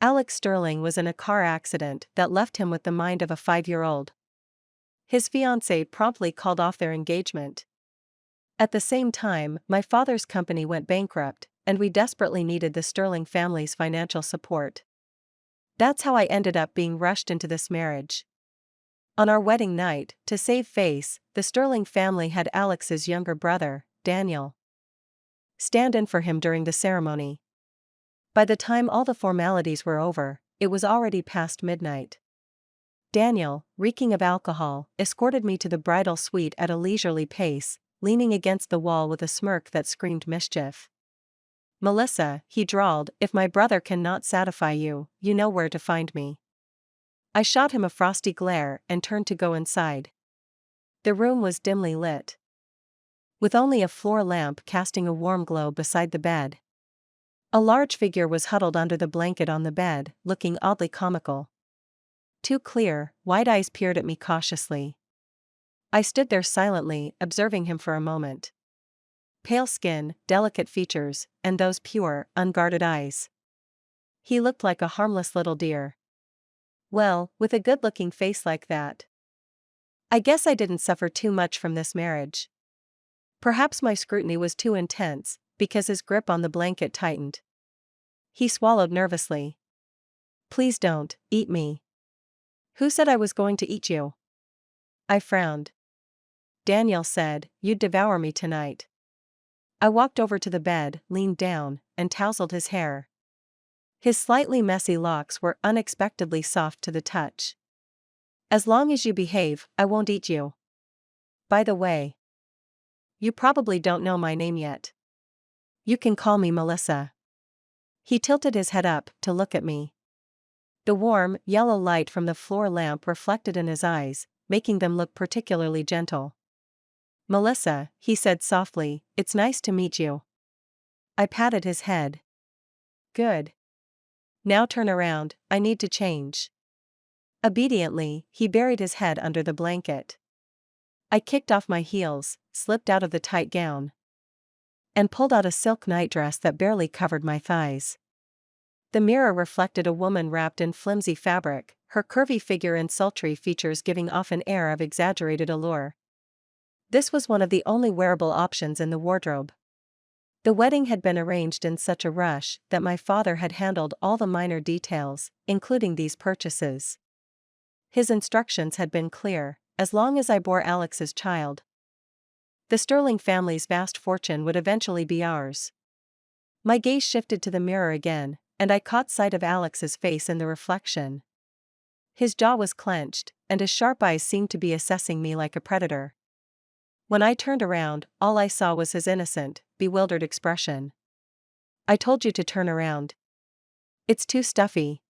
Alex Sterling was in a car accident that left him with the mind of a 5-year-old. His fiancée promptly called off their engagement. At the same time, my father's company went bankrupt, and we desperately needed the Sterling family's financial support. That's how I ended up being rushed into this marriage. On our wedding night, to save face, the Sterling family had Alex's younger brother, Daniel, stand in for him during the ceremony. By the time all the formalities were over, it was already past midnight. Daniel, reeking of alcohol, escorted me to the bridal suite at a leisurely pace, leaning against the wall with a smirk that screamed mischief. "Melissa," he drawled, "if my brother cannot satisfy you, you know where to find me." I shot him a frosty glare and turned to go inside. The room was dimly lit, with only a floor lamp casting a warm glow beside the bed. A large figure was huddled under the blanket on the bed, looking oddly comical. Two clear, wide eyes peered at me cautiously. I stood there silently, observing him for a moment. Pale skin, delicate features, and those pure, unguarded eyes. He looked like a harmless little deer. Well, with a good-looking face like that, I guess I didn't suffer too much from this marriage. Perhaps my scrutiny was too intense, because his grip on the blanket tightened. He swallowed nervously. "Please don't eat me." "Who said I was going to eat you?" I frowned. "Daniel said you'd devour me tonight." I walked over to the bed, leaned down, and tousled his hair. His slightly messy locks were unexpectedly soft to the touch. "As long as you behave, I won't eat you. By the way, you probably don't know my name yet. You can call me Melissa." He tilted his head up to look at me. The warm, yellow light from the floor lamp reflected in his eyes, making them look particularly gentle. "Melissa," he said softly, "it's nice to meet you." I patted his head. "Good. Now turn around, I need to change." Obediently, he buried his head under the blanket. I kicked off my heels, slipped out of the tight gown, and pulled out a silk nightdress that barely covered my thighs. The mirror reflected a woman wrapped in flimsy fabric, her curvy figure and sultry features giving off an air of exaggerated allure. This was one of the only wearable options in the wardrobe. The wedding had been arranged in such a rush that my father had handled all the minor details, including these purchases. His instructions had been clear: as long as I bore Alex's child, the Sterling family's vast fortune would eventually be ours. My gaze shifted to the mirror again, and I caught sight of Alex's face in the reflection. His jaw was clenched, and his sharp eyes seemed to be assessing me like a predator. When I turned around, all I saw was his innocent, bewildered expression. "I told you to turn around. It's too stuffy."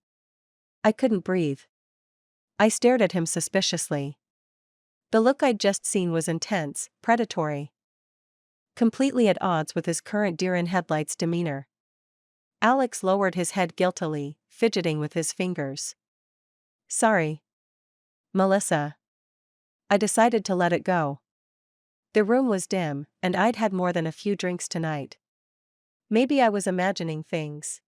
I couldn't breathe. I stared at him suspiciously. The look I'd just seen was intense, predatory, completely at odds with his current deer-in-headlights demeanor. Alex lowered his head guiltily, fidgeting with his fingers. "Sorry, Melissa." I decided to let it go. The room was dim, and I'd had more than a few drinks tonight. Maybe I was imagining things.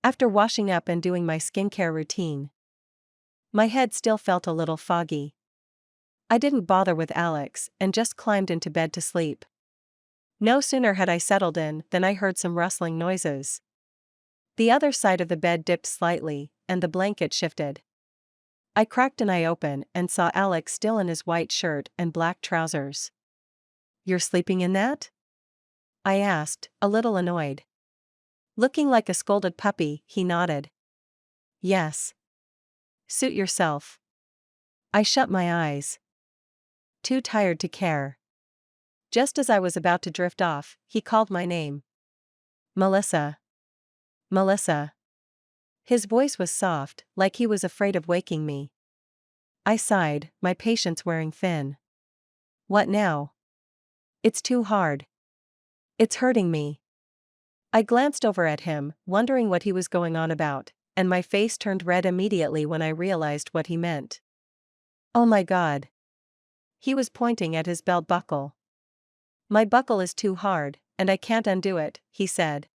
After washing up and doing my skincare routine, my head still felt a little foggy. I didn't bother with Alex and just climbed into bed to sleep. No sooner had I settled in than I heard some rustling noises. The other side of the bed dipped slightly, and the blanket shifted. I cracked an eye open and saw Alex still in his white shirt and black trousers. "You're sleeping in that?" I asked, a little annoyed. Looking like a scolded puppy, he nodded. "Yes. Suit yourself." I shut my eyes. Too tired to care. Just as I was about to drift off, he called my name. "Melissa. Melissa." His voice was soft, like he was afraid of waking me. I sighed, my patience wearing thin. "What now?" "It's too hard. It's hurting me." I glanced over at him, wondering what he was going on about, and my face turned red immediately when I realized what he meant. Oh my God. He was pointing at his belt buckle. "My buckle is too hard, and I can't undo it," he said,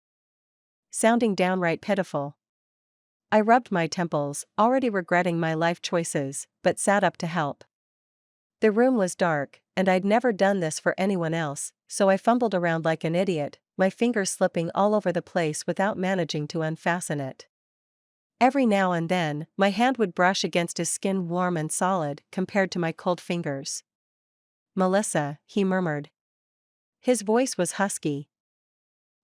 sounding downright pitiful. I rubbed my temples, already regretting my life choices, but sat up to help. The room was dark, and I'd never done this for anyone else, so I fumbled around like an idiot, my fingers slipping all over the place without managing to unfasten it. Every now and then, my hand would brush against his skin, warm and solid compared to my cold fingers. "Melissa," he murmured. His voice was husky.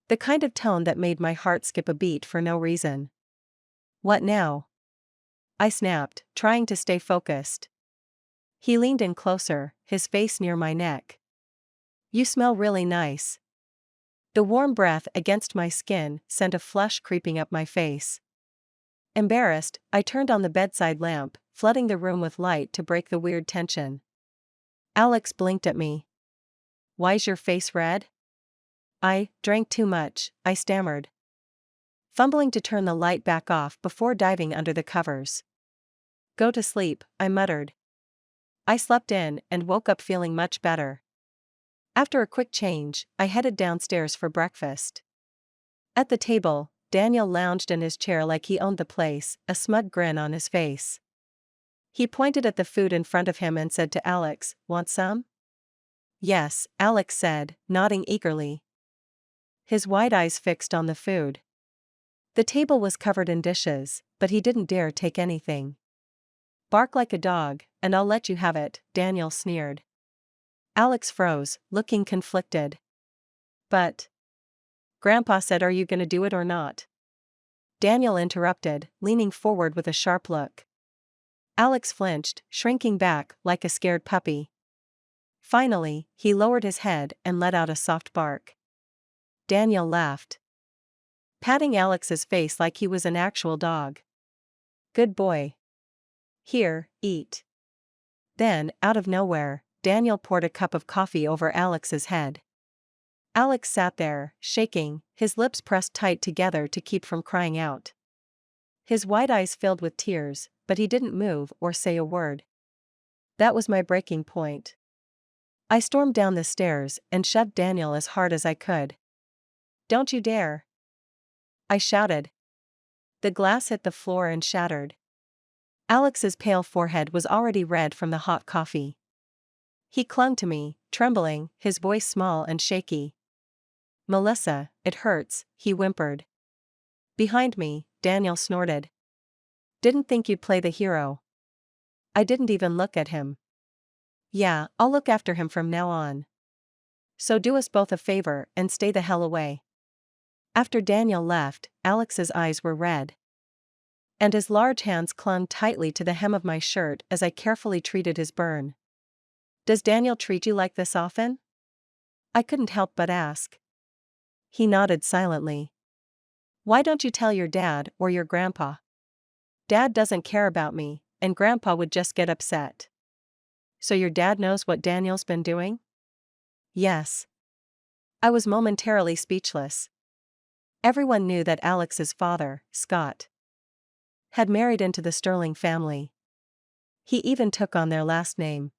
The kind of tone that made my heart skip a beat for no reason. "What now?" I snapped, trying to stay focused. He leaned in closer, his face near my neck. "You smell really nice." The warm breath against my skin sent a flush creeping up my face. Embarrassed, I turned on the bedside lamp, flooding the room with light to break the weird tension. Alex blinked at me. "Why's your face red?" "I drank too much," I stammered, fumbling to turn the light back off before diving under the covers. "Go to sleep," I muttered. I slept in and woke up feeling much better. After a quick change, I headed downstairs for breakfast. At the table, Daniel lounged in his chair like he owned the place, a smug grin on his face. He pointed at the food in front of him and said to Alex, "Want some?" "Yes," Alex said, nodding eagerly. His wide eyes fixed on the food. The table was covered in dishes, but he didn't dare take anything. "Bark like a dog, and I'll let you have it," Daniel sneered. Alex froze, looking conflicted. "But Grandpa said, are you gonna do it or not?" Daniel interrupted, leaning forward with a sharp look. Alex flinched, shrinking back like a scared puppy. Finally, he lowered his head and let out a soft bark. Daniel laughed, patting Alex's face like he was an actual dog. "Good boy. Here, eat." Then, out of nowhere, Daniel poured a cup of coffee over Alex's head. Alex sat there, shaking, his lips pressed tight together to keep from crying out. His wide eyes filled with tears, but he didn't move or say a word. That was my breaking point. I stormed down the stairs and shoved Daniel as hard as I could. "Don't you dare!" I shouted. The glass hit the floor and shattered. Alex's pale forehead was already red from the hot coffee. He clung to me, trembling, his voice small and shaky. "Melissa, it hurts," he whimpered. Behind me, Daniel snorted. "Didn't think you'd play the hero." I didn't even look at him. "Yeah, I'll look after him from now on. So do us both a favor and stay the hell away." After Daniel left, Alex's eyes were red, and his large hands clung tightly to the hem of my shirt as I carefully treated his burn. "Does Daniel treat you like this often?" I couldn't help but ask. He nodded silently. "Why don't you tell your dad or your grandpa?" "Dad doesn't care about me, and Grandpa would just get upset." "So your dad knows what Daniel's been doing?" "Yes." I was momentarily speechless. Everyone knew that Alex's father, Scott, had married into the Sterling family. He even took on their last name.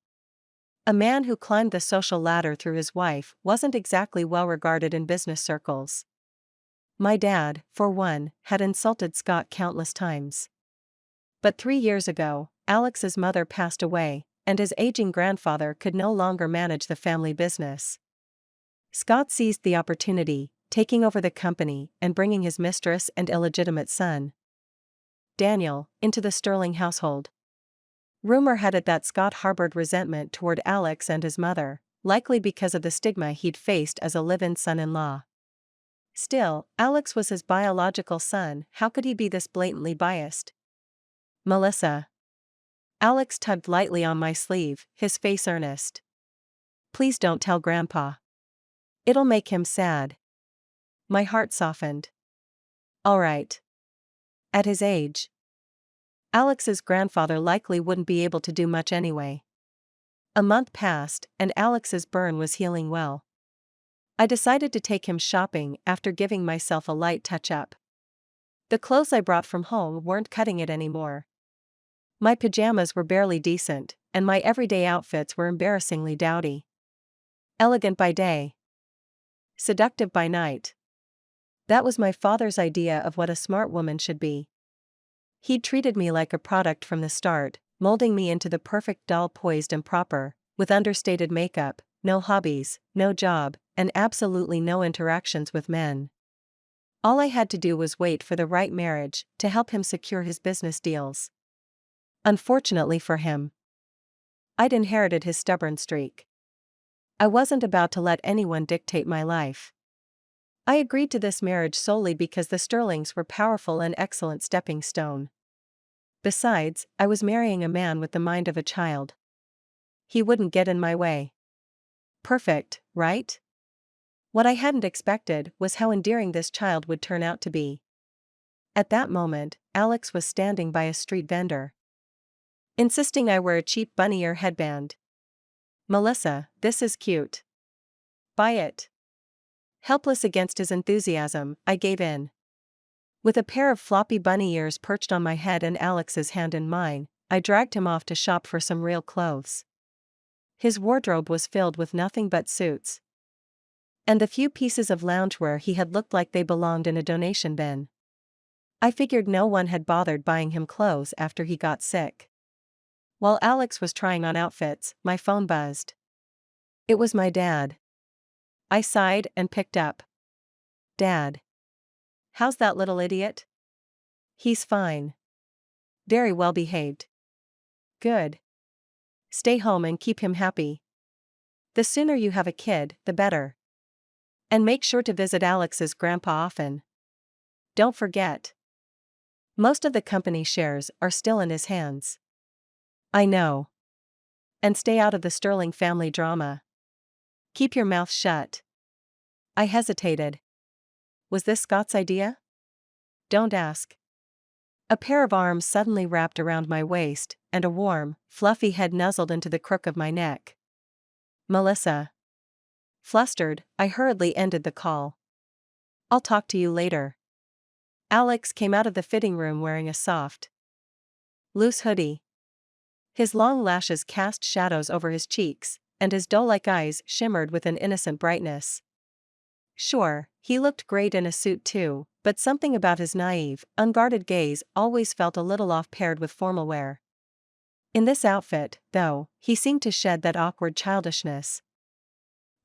A man who climbed the social ladder through his wife wasn't exactly well regarded in business circles. My dad, for one, had insulted Scott countless times. But 3 years ago, Alex's mother passed away, and his aging grandfather could no longer manage the family business. Scott seized the opportunity, taking over the company and bringing his mistress and illegitimate son, Daniel, into the Sterling household. Rumor had it that Scott harbored resentment toward Alex and his mother, likely because of the stigma he'd faced as a live-in son-in-law. Still, Alex was his biological son, how could he be this blatantly biased? "Melissa." Alex tugged lightly on my sleeve, his face earnest. "Please don't tell Grandpa. It'll make him sad." My heart softened. "All right." At his age, Alex's grandfather likely wouldn't be able to do much anyway. A month passed, and Alex's burn was healing well. I decided to take him shopping after giving myself a light touch-up. The clothes I brought from home weren't cutting it anymore. My pajamas were barely decent, and my everyday outfits were embarrassingly dowdy. Elegant by day, seductive by night. That was my father's idea of what a smart woman should be. He'd treated me like a product from the start, molding me into the perfect doll, poised and proper, with understated makeup, no hobbies, no job, and absolutely no interactions with men. All I had to do was wait for the right marriage to help him secure his business deals. Unfortunately for him, I'd inherited his stubborn streak. I wasn't about to let anyone dictate my life. I agreed to this marriage solely because the Sterlings were powerful and excellent stepping stone. Besides, I was marrying a man with the mind of a child. He wouldn't get in my way. Perfect, right? What I hadn't expected was how endearing this child would turn out to be. At that moment, Alex was standing by a street vendor, insisting I wear a cheap bunny ear headband. "Melissa, this is cute. Buy it." Helpless against his enthusiasm, I gave in. With a pair of floppy bunny ears perched on my head and Alex's hand in mine, I dragged him off to shop for some real clothes. His wardrobe was filled with nothing but suits, and the few pieces of loungewear he had looked like they belonged in a donation bin. I figured no one had bothered buying him clothes after he got sick. While Alex was trying on outfits, my phone buzzed. It was my dad. I sighed and picked up. "Dad. How's that little idiot?" "He's fine. Very well behaved." "Good. Stay home and keep him happy. The sooner you have a kid, the better. And make sure to visit Alex's grandpa often. Don't forget. Most of the company shares are still in his hands." "I know. And stay out of the Sterling family drama. Keep your mouth shut." I hesitated. Was this Scott's idea? Don't ask. A pair of arms suddenly wrapped around my waist, and a warm, fluffy head nuzzled into the crook of my neck. "Melissa." Flustered, I hurriedly ended the call. "I'll talk to you later." Alex came out of the fitting room wearing a soft, loose hoodie. His long lashes cast shadows over his cheeks, and his doe-like eyes shimmered with an innocent brightness. Sure, he looked great in a suit too, but something about his naive, unguarded gaze always felt a little off paired with formal wear. In this outfit, though, he seemed to shed that awkward childishness,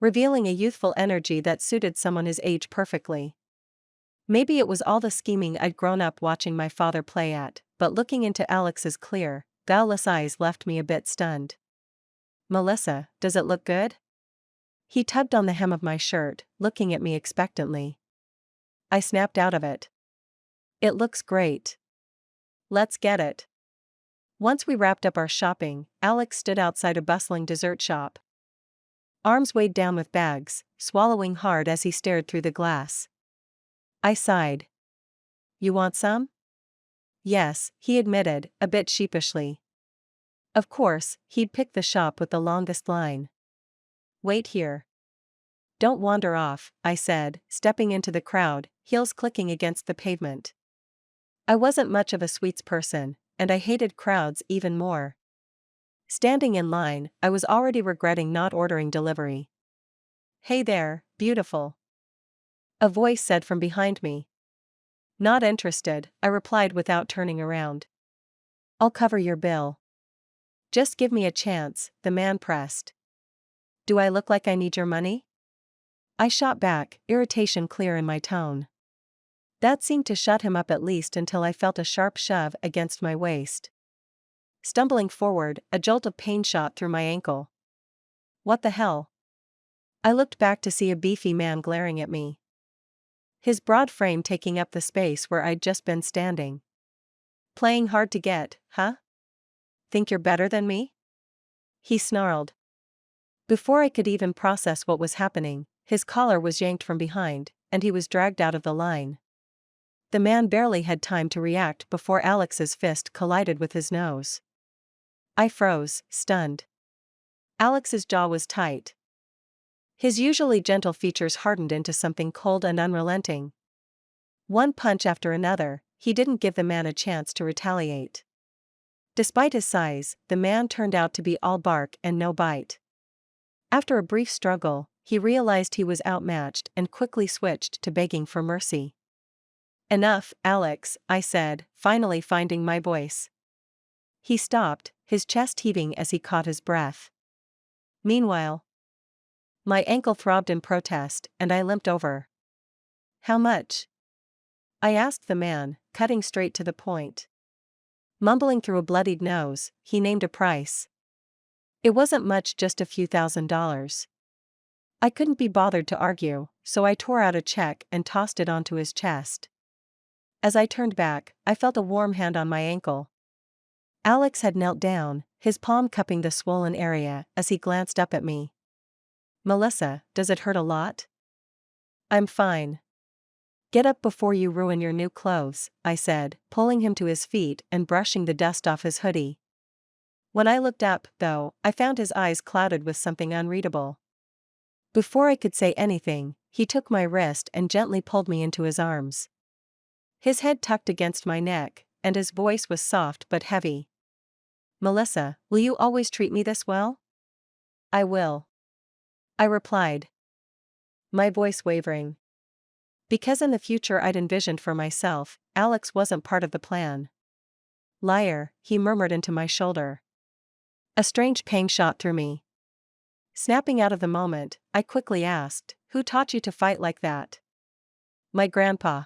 revealing a youthful energy that suited someone his age perfectly. Maybe it was all the scheming I'd grown up watching my father play at, but looking into Alex's clear, guileless eyes left me a bit stunned. "Melissa, does it look good?" He tugged on the hem of my shirt, looking at me expectantly. I snapped out of it. "It looks great. Let's get it." Once we wrapped up our shopping, Alex stood outside a bustling dessert shop, arms weighed down with bags, swallowing hard as he stared through the glass. I sighed. "You want some?" "Yes," he admitted, a bit sheepishly. Of course, he'd picked the shop with the longest line. "Wait here. Don't wander off," I said, stepping into the crowd, heels clicking against the pavement. I wasn't much of a sweets person, and I hated crowds even more. Standing in line, I was already regretting not ordering delivery. "Hey there, beautiful," a voice said from behind me. "Not interested," I replied without turning around. "I'll cover your bill." "Just give me a chance," the man pressed. "Do I look like I need your money?" I shot back, irritation clear in my tone. That seemed to shut him up at least until I felt a sharp shove against my waist. Stumbling forward, a jolt of pain shot through my ankle. What the hell? I looked back to see a beefy man glaring at me, his broad frame taking up the space where I'd just been standing. "Playing hard to get, huh? Think you're better than me?" he snarled. Before I could even process what was happening, his collar was yanked from behind, and he was dragged out of the line. The man barely had time to react before Alex's fist collided with his nose. I froze, stunned. Alex's jaw was tight. His usually gentle features hardened into something cold and unrelenting. One punch after another, he didn't give the man a chance to retaliate. Despite his size, the man turned out to be all bark and no bite. After a brief struggle, he realized he was outmatched and quickly switched to begging for mercy. Enough, Alex, I said, finally finding my voice. He stopped, his chest heaving as he caught his breath. Meanwhile, my ankle throbbed in protest, and I limped over. How much? I asked the man, cutting straight to the point. Mumbling through a bloodied nose, he named a price. It wasn't much, just a few $1,000s. I couldn't be bothered to argue, so I tore out a check and tossed it onto his chest. As I turned back, I felt a warm hand on my ankle. Alex had knelt down, his palm cupping the swollen area as he glanced up at me. Melissa, does it hurt a lot? I'm fine. Get up before you ruin your new clothes, I said, pulling him to his feet and brushing the dust off his hoodie. When I looked up, though, I found his eyes clouded with something unreadable. Before I could say anything, he took my wrist and gently pulled me into his arms. His head tucked against my neck, and his voice was soft but heavy. Melissa, will you always treat me this well? I will. I replied, my voice wavering. Because in the future I'd envisioned for myself, Alex wasn't part of the plan. Liar, he murmured into my shoulder. A strange pang shot through me. Snapping out of the moment, I quickly asked, who taught you to fight like that? My grandpa.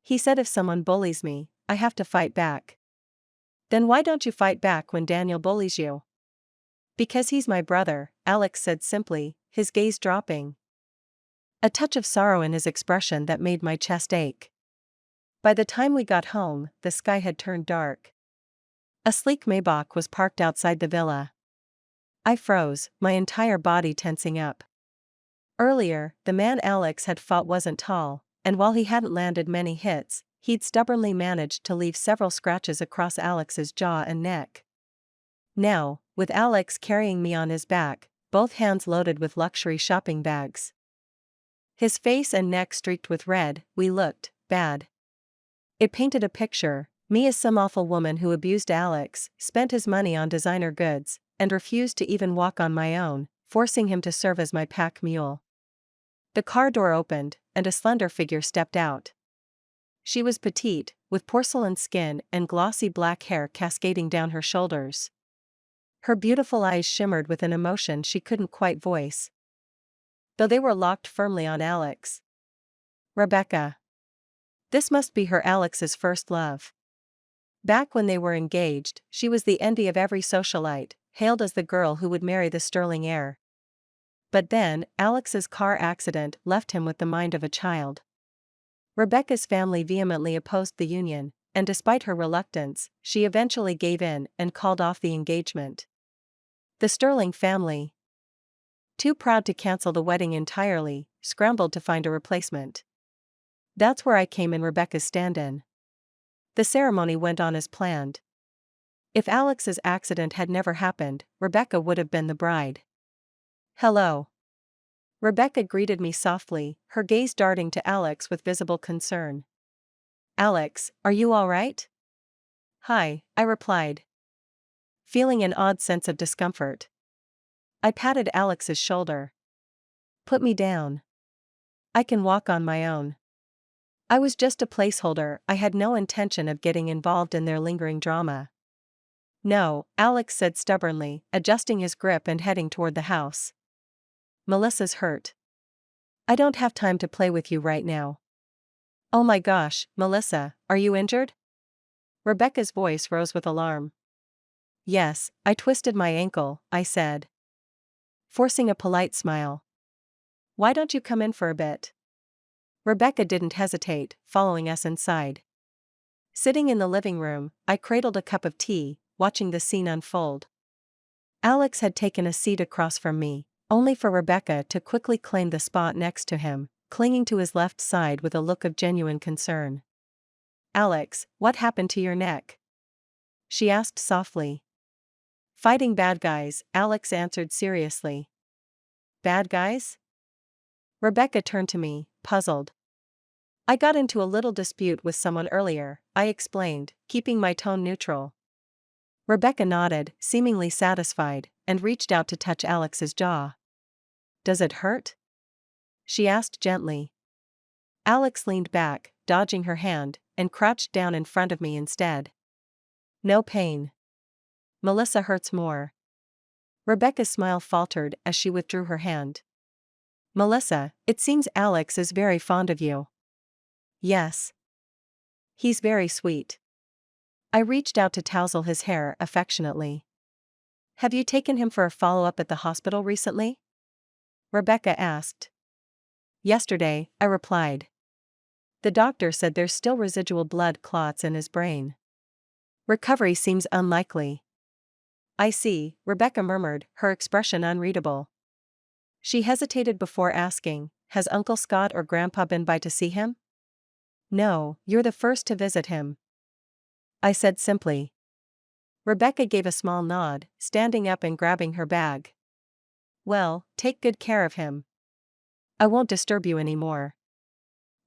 He said if someone bullies me, I have to fight back. Then why don't you fight back when Daniel bullies you? Because he's my brother, Alex said simply, his gaze dropping. A touch of sorrow in his expression that made my chest ache. By the time we got home, the sky had turned dark. A sleek Maybach was parked outside the villa. I froze, my entire body tensing up. Earlier, the man Alex had fought wasn't tall, and while he hadn't landed many hits, he'd stubbornly managed to leave several scratches across Alex's jaw and neck. Now, with Alex carrying me on his back, both hands loaded with luxury shopping bags, his face and neck streaked with red, we looked bad. It painted a picture, me as some awful woman who abused Alex, spent his money on designer goods, and refused to even walk on my own, forcing him to serve as my pack mule. The car door opened, and a slender figure stepped out. She was petite, with porcelain skin and glossy black hair cascading down her shoulders. Her beautiful eyes shimmered with an emotion she couldn't quite voice, though they were locked firmly on Alex. Rebecca. This must be her Alex's first love. Back when they were engaged, she was the envy of every socialite, hailed as the girl who would marry the sterling heir. But then, Alex's car accident left him with the mind of a child. Rebecca's family vehemently opposed the union, and despite her reluctance, she eventually gave in and called off the engagement. The Sterling family, too proud to cancel the wedding entirely, scrambled to find a replacement. That's where I came in Rebecca's stand-in. The ceremony went on as planned. If Alex's accident had never happened, Rebecca would have been the bride. Hello. Rebecca greeted me softly, her gaze darting to Alex with visible concern. Alex, are you all right? Hi, I replied, feeling an odd sense of discomfort. I patted Alex's shoulder. Put me down. I can walk on my own. I was just a placeholder, I had no intention of getting involved in their lingering drama. No, Alex said stubbornly, adjusting his grip and heading toward the house. Melissa's hurt. I don't have time to play with you right now. Oh my gosh, Melissa, are you injured? Rebecca's voice rose with alarm. Yes, I twisted my ankle, I said, forcing a polite smile. Why don't you come in for a bit? Rebecca didn't hesitate, following us inside. Sitting in the living room, I cradled a cup of tea, watching the scene unfold. Alex had taken a seat across from me, only for Rebecca to quickly claim the spot next to him, clinging to his left side with a look of genuine concern. Alex, what happened to your neck? She asked softly. Fighting bad guys, Alex answered seriously. Bad guys? Rebecca turned to me, puzzled. I got into a little dispute with someone earlier, I explained, keeping my tone neutral. Rebecca nodded, seemingly satisfied, and reached out to touch Alex's jaw. Does it hurt? She asked gently. Alex leaned back, dodging her hand, and crouched down in front of me instead. No pain. Melissa hurts more. Rebecca's smile faltered as she withdrew her hand. Melissa, it seems Alex is very fond of you. Yes. He's very sweet. I reached out to tousle his hair affectionately. Have you taken him for a follow-up at the hospital recently? Rebecca asked. Yesterday, I replied. The doctor said there's still residual blood clots in his brain. Recovery seems unlikely. I see, Rebecca murmured, her expression unreadable. She hesitated before asking, has Uncle Scott or Grandpa been by to see him? No, you're the first to visit him, I said simply. Rebecca gave a small nod, standing up and grabbing her bag. Well, take good care of him. I won't disturb you anymore.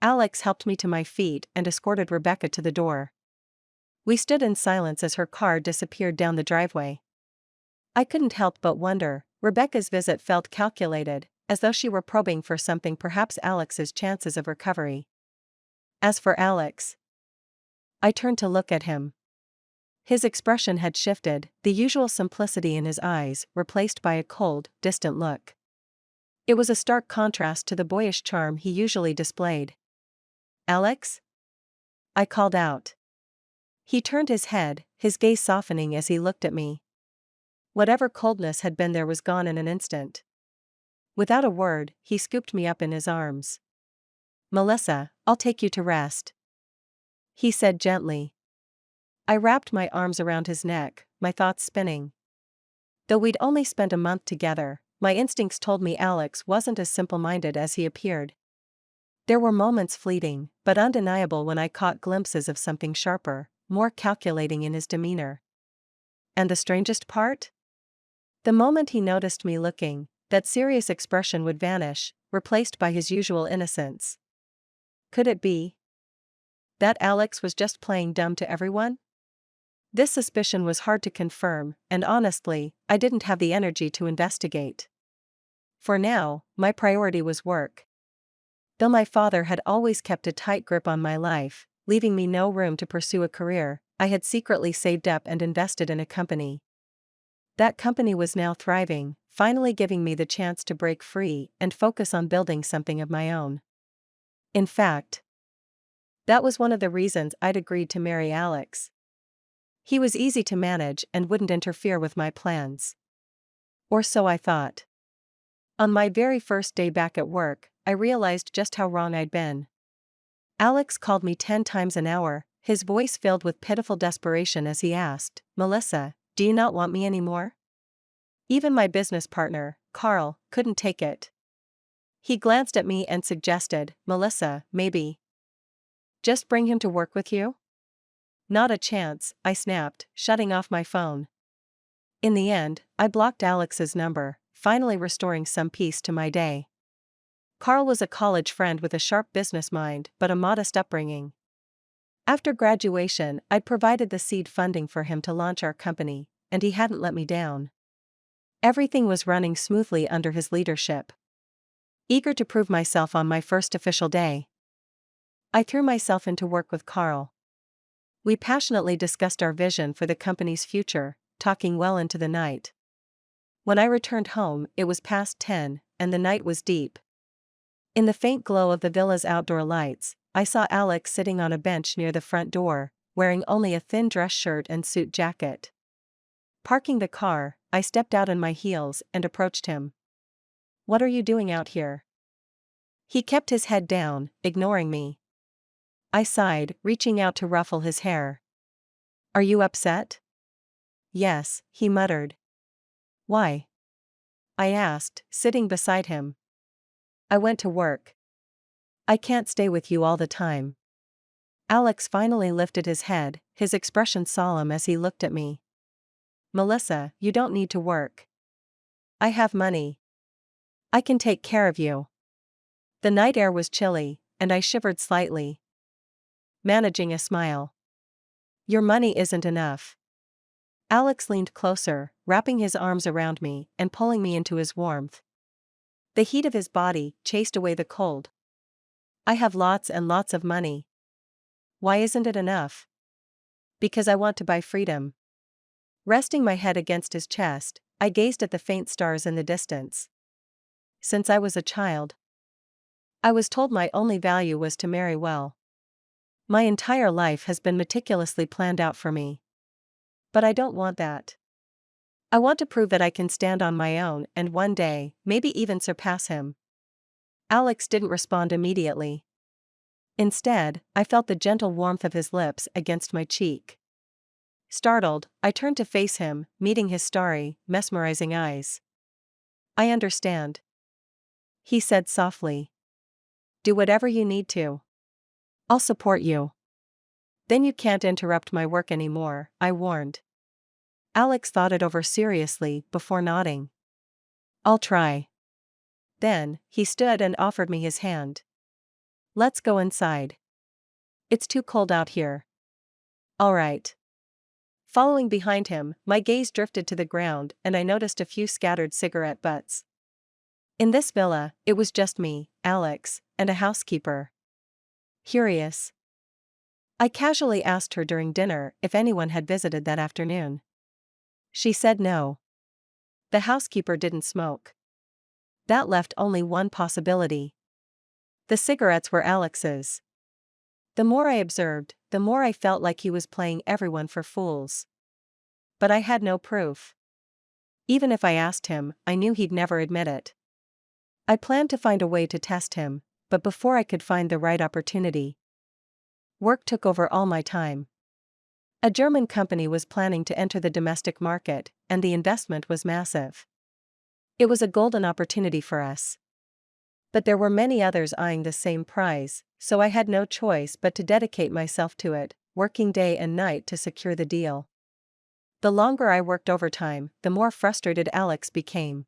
Alex helped me to my feet and escorted Rebecca to the door. We stood in silence as her car disappeared down the driveway. I couldn't help but wonder, Rebecca's visit felt calculated, as though she were probing for something, perhaps Alex's chances of recovery. As for Alex, I turned to look at him. His expression had shifted, the usual simplicity in his eyes replaced by a cold, distant look. It was a stark contrast to the boyish charm he usually displayed. Alex? I called out. He turned his head, his gaze softening as he looked at me. Whatever coldness had been there was gone in an instant. Without a word, he scooped me up in his arms. Melissa, I'll take you to rest, he said gently. I wrapped my arms around his neck, my thoughts spinning. Though we'd only spent a month together, my instincts told me Alex wasn't as simple-minded as he appeared. There were moments fleeting, but undeniable, when I caught glimpses of something sharper, more calculating in his demeanor. And the strangest part? The moment he noticed me looking, that serious expression would vanish, replaced by his usual innocence. Could it be that Alex was just playing dumb to everyone? This suspicion was hard to confirm, and honestly, I didn't have the energy to investigate. For now, my priority was work. Though my father had always kept a tight grip on my life, leaving me no room to pursue a career, I had secretly saved up and invested in a company. That company was now thriving, finally giving me the chance to break free and focus on building something of my own. In fact, that was one of the reasons I'd agreed to marry Alex. He was easy to manage and wouldn't interfere with my plans. Or so I thought. On my very first day back at work, I realized just how wrong I'd been. Alex called me 10 times an hour, his voice filled with pitiful desperation as he asked, Melissa, do you not want me anymore? Even my business partner, Carl, couldn't take it. He glanced at me and suggested, Melissa, maybe just bring him to work with you? Not a chance, I snapped, shutting off my phone. In the end, I blocked Alex's number, finally restoring some peace to my day. Carl was a college friend with a sharp business mind but a modest upbringing. After graduation, I'd provided the seed funding for him to launch our company, and he hadn't let me down. Everything was running smoothly under his leadership. Eager to prove myself on my first official day, I threw myself into work with Carl. We passionately discussed our vision for the company's future, talking well into the night. When I returned home, it was past 10, and the night was deep. In the faint glow of the villa's outdoor lights, I saw Alex sitting on a bench near the front door, wearing only a thin dress shirt and suit jacket. Parking the car, I stepped out on my heels and approached him. What are you doing out here? He kept his head down, ignoring me. I sighed, reaching out to ruffle his hair. Are you upset? Yes, he muttered. Why? I asked, sitting beside him. I went to work. I can't stay with you all the time. Alex finally lifted his head, his expression solemn as he looked at me. Melissa, you don't need to work. I have money. I can take care of you. The night air was chilly, and I shivered slightly, managing a smile. Your money isn't enough. Alex leaned closer, wrapping his arms around me and pulling me into his warmth. The heat of his body chased away the cold. I have lots and lots of money. Why isn't it enough? Because I want to buy freedom. Resting my head against his chest, I gazed at the faint stars in the distance. Since I was a child, I was told my only value was to marry well. My entire life has been meticulously planned out for me. But I don't want that. I want to prove that I can stand on my own and one day, maybe even surpass him. Alex didn't respond immediately. Instead, I felt the gentle warmth of his lips against my cheek. Startled, I turned to face him, meeting his starry, mesmerizing eyes. I understand, he said softly. Do whatever you need to. I'll support you. Then you can't interrupt my work anymore, I warned. Alex thought it over seriously before nodding. I'll try. Then, he stood and offered me his hand. Let's go inside. It's too cold out here. All right. Following behind him, my gaze drifted to the ground and I noticed a few scattered cigarette butts. In this villa, it was just me, Alex, and a housekeeper. Curious, I casually asked her during dinner if anyone had visited that afternoon. She said no. The housekeeper didn't smoke. That left only one possibility. The cigarettes were Alex's. The more I observed, the more I felt like he was playing everyone for fools. But I had no proof. Even if I asked him, I knew he'd never admit it. I planned to find a way to test him, but before I could find the right opportunity, work took over all my time. A German company was planning to enter the domestic market, and the investment was massive. It was a golden opportunity for us. But there were many others eyeing the same prize, so I had no choice but to dedicate myself to it, working day and night to secure the deal. The longer I worked overtime, the more frustrated Alex became.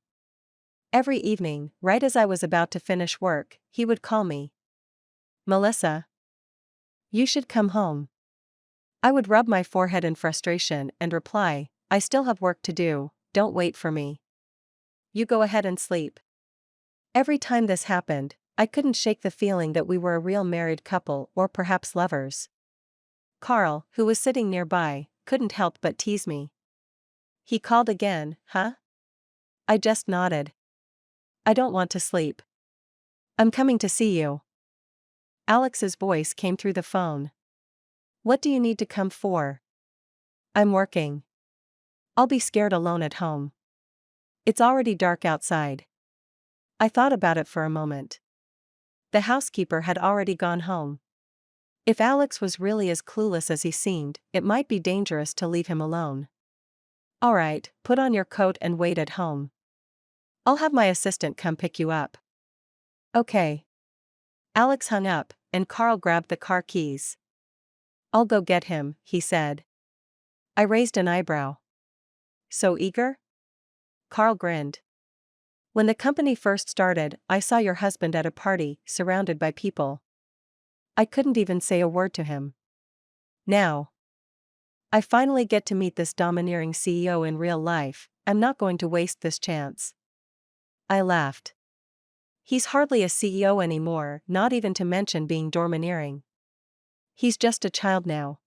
Every evening, right as I was about to finish work, he would call me. Melissa, you should come home. I would rub my forehead in frustration and reply, I still have work to do, don't wait for me. You go ahead and sleep. Every time this happened, I couldn't shake the feeling that we were a real married couple or perhaps lovers. Carl, who was sitting nearby, couldn't help but tease me. He called again, huh? I just nodded. I don't want to sleep. I'm coming to see you. Alex's voice came through the phone. What do you need to come for? I'm working. I'll be scared alone at home. It's already dark outside. I thought about it for a moment. The housekeeper had already gone home. If Alex was really as clueless as he seemed, it might be dangerous to leave him alone. All right, put on your coat and wait at home. I'll have my assistant come pick you up. Okay. Alex hung up, and Carl grabbed the car keys. I'll go get him, he said. I raised an eyebrow. So eager? Carl grinned. When the company first started, I saw your husband at a party, surrounded by people. I couldn't even say a word to him. Now, I finally get to meet this domineering CEO in real life. I'm not going to waste this chance. I laughed. He's hardly a CEO anymore, not even to mention being domineering. He's just a child now.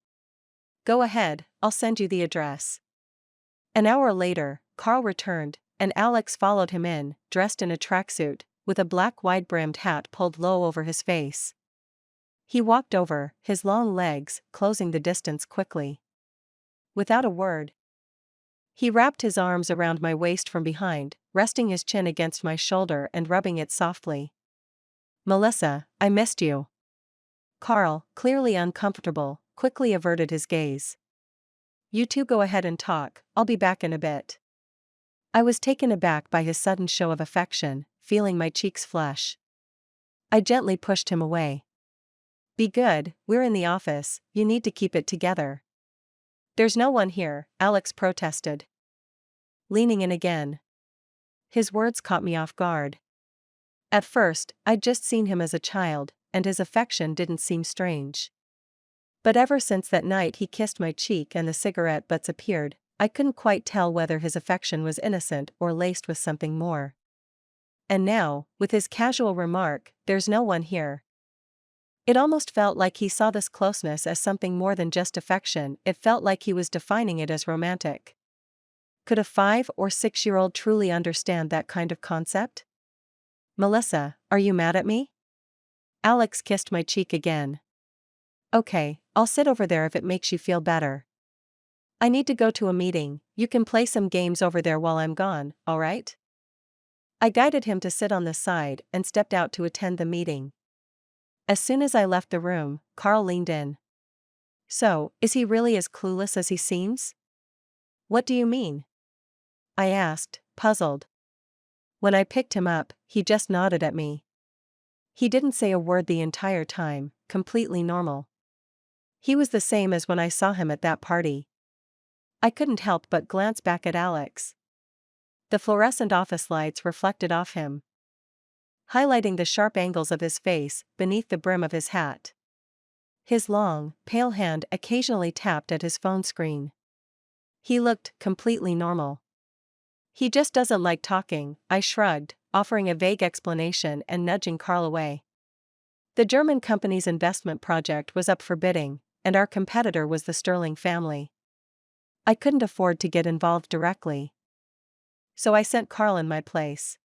Go ahead, I'll send you the address. An hour later, Carl returned, and Alex followed him in, dressed in a tracksuit, with a black wide-brimmed hat pulled low over his face. He walked over, his long legs closing the distance quickly. Without a word, he wrapped his arms around my waist from behind, resting his chin against my shoulder and rubbing it softly. Melissa, I missed you. Carl, clearly uncomfortable, quickly averted his gaze. You two go ahead and talk, I'll be back in a bit. I was taken aback by his sudden show of affection, feeling my cheeks flush. I gently pushed him away. Be good, we're in the office, you need to keep it together. There's no one here, Alex protested. Leaning in again. His words caught me off guard. At first, I'd just seen him as a child, and his affection didn't seem strange. But ever since that night he kissed my cheek and the cigarette butts appeared, I couldn't quite tell whether his affection was innocent or laced with something more. And now, with his casual remark, there's no one here. It almost felt like he saw this closeness as something more than just affection. It felt like he was defining it as romantic. Could a 5 or 6-year-old truly understand that kind of concept? Melissa, are you mad at me? Alex kissed my cheek again. Okay, I'll sit over there if it makes you feel better. I need to go to a meeting. You can play some games over there while I'm gone, alright? I guided him to sit on the side and stepped out to attend the meeting. As soon as I left the room, Carl leaned in. So, is he really as clueless as he seems? What do you mean? I asked, puzzled. When I picked him up, he just nodded at me. He didn't say a word the entire time, completely normal. He was the same as when I saw him at that party. I couldn't help but glance back at Alex. The fluorescent office lights reflected off him, highlighting the sharp angles of his face beneath the brim of his hat. His long, pale hand occasionally tapped at his phone screen. He looked completely normal. He just doesn't like talking, I shrugged, offering a vague explanation and nudging Carl away. The German company's investment project was up for bidding, and our competitor was the Sterling family. I couldn't afford to get involved directly, so I sent Carl in my place.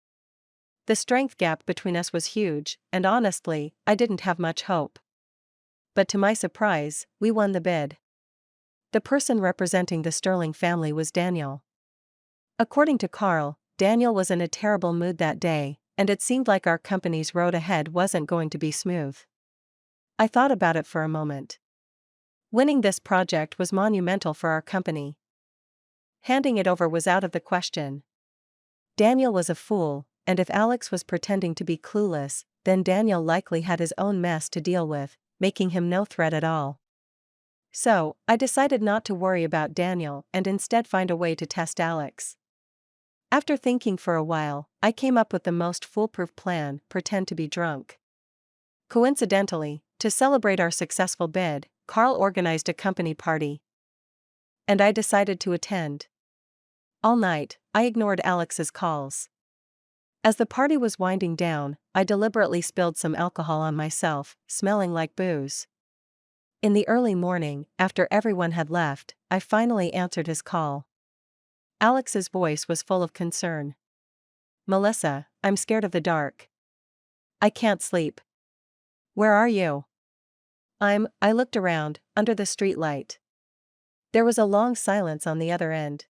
The strength gap between us was huge, and honestly, I didn't have much hope. But to my surprise, we won the bid. The person representing the Sterling family was Daniel. According to Carl, Daniel was in a terrible mood that day, and it seemed like our company's road ahead wasn't going to be smooth. I thought about it for a moment. Winning this project was monumental for our company. Handing it over was out of the question. Daniel was a fool, and if Alex was pretending to be clueless, then Daniel likely had his own mess to deal with, making him no threat at all. So, I decided not to worry about Daniel and instead find a way to test Alex. After thinking for a while, I came up with the most foolproof plan: pretend to be drunk. Coincidentally, to celebrate our successful bid, Carl organized a company party. And I decided to attend. All night, I ignored Alex's calls. As the party was winding down, I deliberately spilled some alcohol on myself, smelling like booze. In the early morning, after everyone had left, I finally answered his call. Alex's voice was full of concern. Melissa, I'm scared of the dark. I can't sleep. Where are you? I looked around, under the streetlight. There was a long silence on the other end.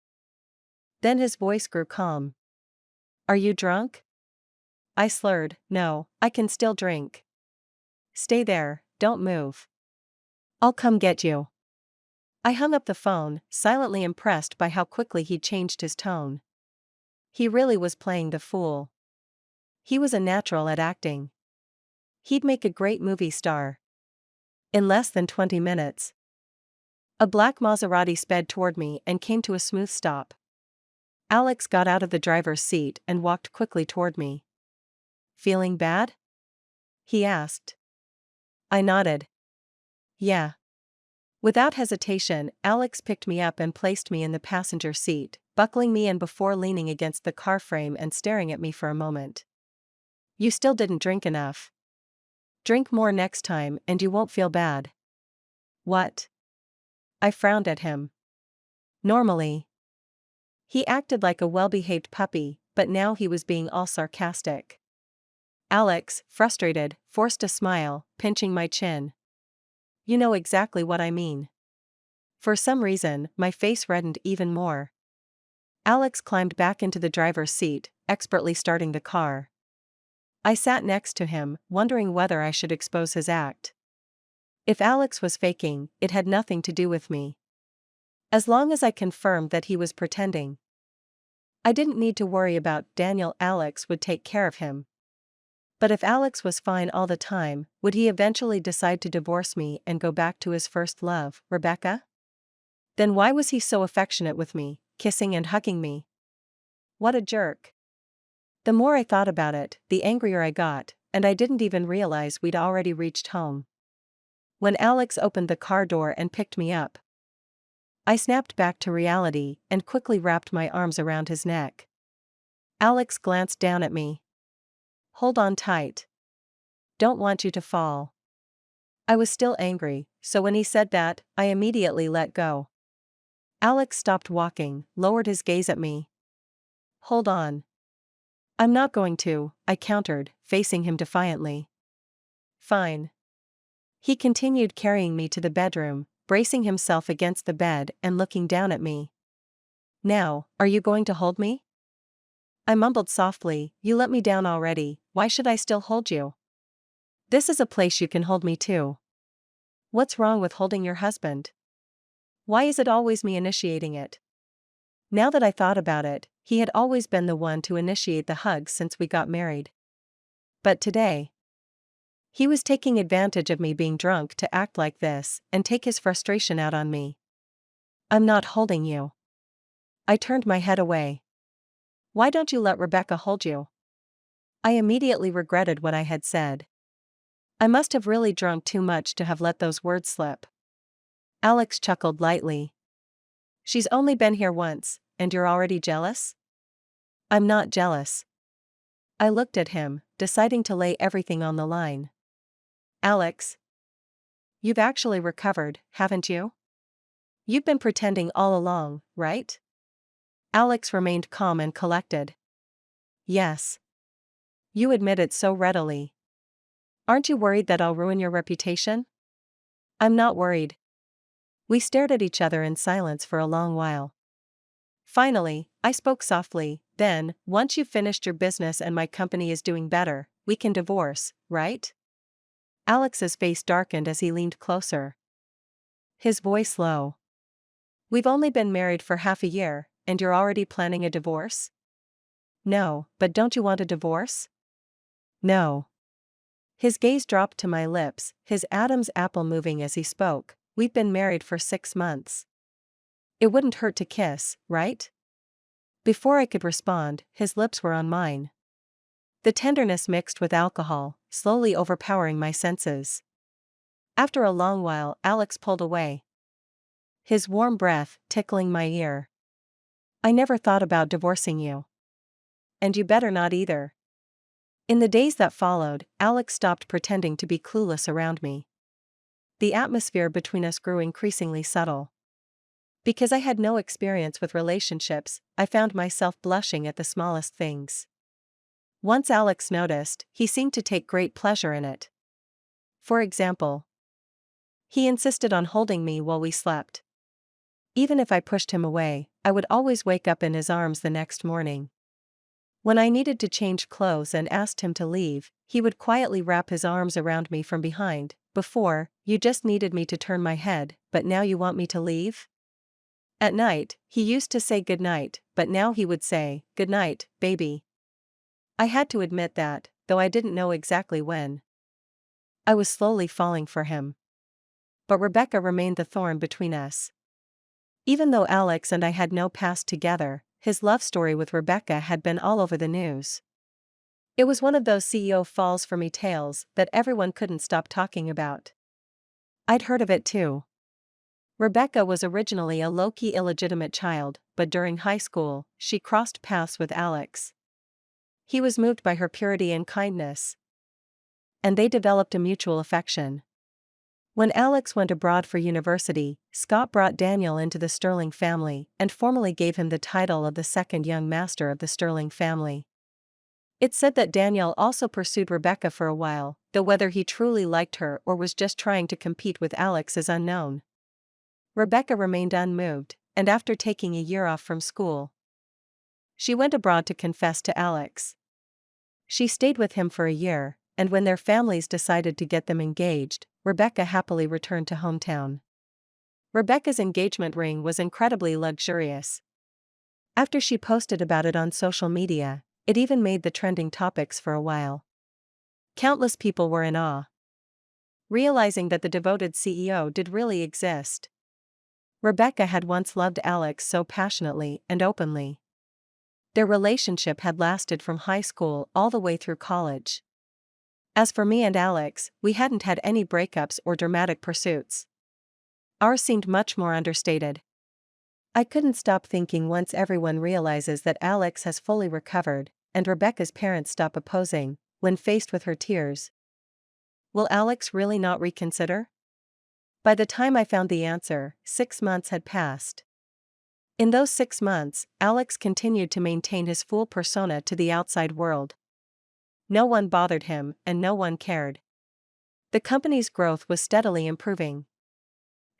Then his voice grew calm. Are you drunk? I slurred, no, I can still drink. Stay there, don't move. I'll come get you. I hung up the phone, silently impressed by how quickly he'd changed his tone. He really was playing the fool. He was a natural at acting. He'd make a great movie star. In less than 20 minutes, a black Maserati sped toward me and came to a smooth stop. Alex got out of the driver's seat and walked quickly toward me. Feeling bad? He asked. I nodded. Yeah. Without hesitation, Alex picked me up and placed me in the passenger seat, buckling me in before leaning against the car frame and staring at me for a moment. You still didn't drink enough. Drink more next time and you won't feel bad. What? I frowned at him. Normally. He acted like a well-behaved puppy, but now he was being all sarcastic. Alex, frustrated, forced a smile, pinching my chin. You know exactly what I mean. For some reason, my face reddened even more. Alex climbed back into the driver's seat, expertly starting the car. I sat next to him, wondering whether I should expose his act. If Alex was faking, it had nothing to do with me. As long as I confirmed that he was pretending, I didn't need to worry about Daniel. Alex would take care of him. But if Alex was fine all the time, would he eventually decide to divorce me and go back to his first love, Rebecca? Then why was he so affectionate with me, kissing and hugging me? What a jerk. The more I thought about it, the angrier I got, and I didn't even realize we'd already reached home. When Alex opened the car door and picked me up, I snapped back to reality and quickly wrapped my arms around his neck. Alex glanced down at me. Hold on tight. Don't want you to fall. I was still angry, so when he said that, I immediately let go. Alex stopped walking, lowered his gaze at me. Hold on. I'm not going to, I countered, facing him defiantly. Fine. He continued carrying me to the bedroom, bracing himself against the bed and looking down at me. Now, are you going to hold me? I mumbled softly, you let me down already, why should I still hold you? This is a place you can hold me too. What's wrong with holding your husband? Why is it always me initiating it? Now that I thought about it, he had always been the one to initiate the hugs since we got married. But today, he was taking advantage of me being drunk to act like this and take his frustration out on me. I'm not holding you. I turned my head away. Why don't you let Rebecca hold you? I immediately regretted what I had said. I must have really drunk too much to have let those words slip. Alex chuckled lightly. She's only been here once, and you're already jealous? I'm not jealous. I looked at him, deciding to lay everything on the line. Alex, you've actually recovered, haven't you? You've been pretending all along, right? Alex remained calm and collected. Yes. You admit it so readily. Aren't you worried that I'll ruin your reputation? I'm not worried. We stared at each other in silence for a long while. Finally, I spoke softly, then, once you've finished your business and my company is doing better, we can divorce, right? Alex's face darkened as he leaned closer. His voice low. We've only been married for half a year, and you're already planning a divorce? No, but don't you want a divorce? No. His gaze dropped to my lips, his Adam's apple moving as he spoke. We've been married for 6 months. It wouldn't hurt to kiss, right? Before I could respond, his lips were on mine. The tenderness mixed with alcohol, slowly overpowering my senses. After a long while, Alex pulled away. His warm breath tickling my ear. I never thought about divorcing you. And you better not either. In the days that followed, Alex stopped pretending to be clueless around me. The atmosphere between us grew increasingly subtle. Because I had no experience with relationships, I found myself blushing at the smallest things. Once Alex noticed, he seemed to take great pleasure in it. For example, he insisted on holding me while we slept. Even if I pushed him away, I would always wake up in his arms the next morning. When I needed to change clothes and asked him to leave, he would quietly wrap his arms around me from behind. Before, you just needed me to turn my head, but now you want me to leave? At night, he used to say goodnight, but now he would say, good night, baby. I had to admit that, though I didn't know exactly when. I was slowly falling for him. But Rebecca remained the thorn between us. Even though Alex and I had no past together, his love story with Rebecca had been all over the news. It was one of those CEO falls for me tales that everyone couldn't stop talking about. I'd heard of it too. Rebecca was originally a low-key illegitimate child, but during high school, she crossed paths with Alex. He was moved by her purity and kindness. And they developed a mutual affection. When Alex went abroad for university, Scott brought Daniel into the Sterling family and formally gave him the title of the second young master of the Sterling family. It's said that Daniel also pursued Rebecca for a while, though whether he truly liked her or was just trying to compete with Alex is unknown. Rebecca remained unmoved, and after taking a year off from school, she went abroad to confess to Alex. She stayed with him for a year, and when their families decided to get them engaged, Rebecca happily returned to hometown. Rebecca's engagement ring was incredibly luxurious. After she posted about it on social media, it even made the trending topics for a while. Countless people were in awe, realizing that the devoted CEO did really exist. Rebecca had once loved Alex so passionately and openly. Their relationship had lasted from high school all the way through college. As for me and Alex, we hadn't had any breakups or dramatic pursuits. Ours seemed much more understated. I couldn't stop thinking once everyone realizes that Alex has fully recovered, and Rebecca's parents stop opposing, when faced with her tears, Will Alex really not reconsider? By the time I found the answer, 6 months had passed. In those 6 months, Alex continued to maintain his fool persona to the outside world. No one bothered him, and no one cared. The company's growth was steadily improving.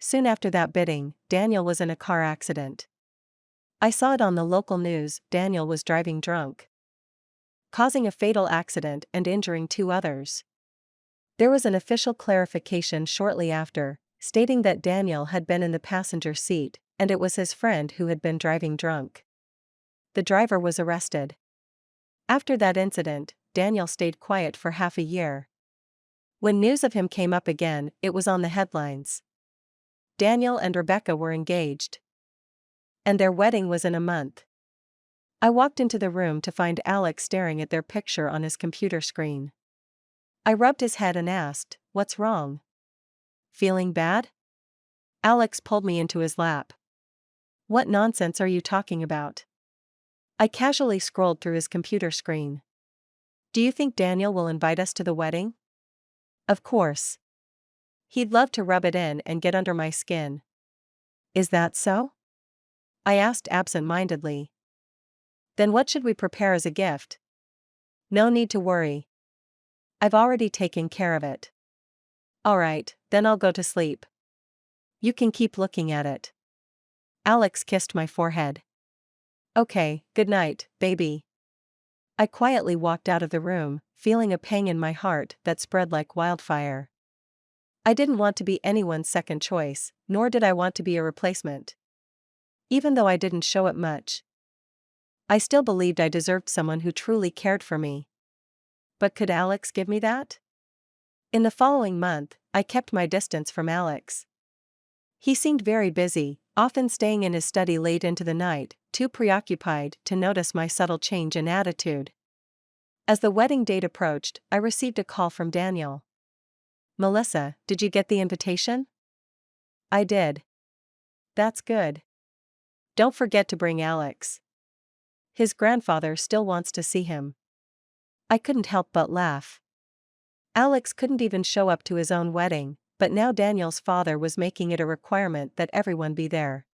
Soon after that bidding, Daniel was in a car accident. I saw it on the local news. Daniel was driving drunk, causing a fatal accident and injuring 2 others. There was an official clarification shortly after, stating that Daniel had been in the passenger seat, and it was his friend who had been driving drunk. The driver was arrested. After that incident, Daniel stayed quiet for half a year. When news of him came up again, it was on the headlines. Daniel and Rebecca were engaged, and their wedding was in a month. I walked into the room to find Alex staring at their picture on his computer screen. I rubbed his head and asked, "What's wrong? Feeling bad?" Alex pulled me into his lap. "What nonsense are you talking about?" I casually scrolled through his computer screen. "Do you think Daniel will invite us to the wedding?" "Of course. He'd love to rub it in and get under my skin." "Is that so?" I asked absent-mindedly. "Then what should we prepare as a gift?" "No need to worry. I've already taken care of it." "Alright, then I'll go to sleep. You can keep looking at it." Alex kissed my forehead. "Okay, good night, baby." I quietly walked out of the room, feeling a pang in my heart that spread like wildfire. I didn't want to be anyone's second choice, nor did I want to be a replacement. Even though I didn't show it much, I still believed I deserved someone who truly cared for me. But could Alex give me that? In the following month, I kept my distance from Alex. He seemed very busy, often staying in his study late into the night, too preoccupied to notice my subtle change in attitude. As the wedding date approached, I received a call from Daniel. "Melissa, did you get the invitation?" "I did." "That's good. Don't forget to bring Alex. His grandfather still wants to see him." I couldn't help but laugh. Alex couldn't even show up to his own wedding, but now Daniel's father was making it a requirement that everyone be there.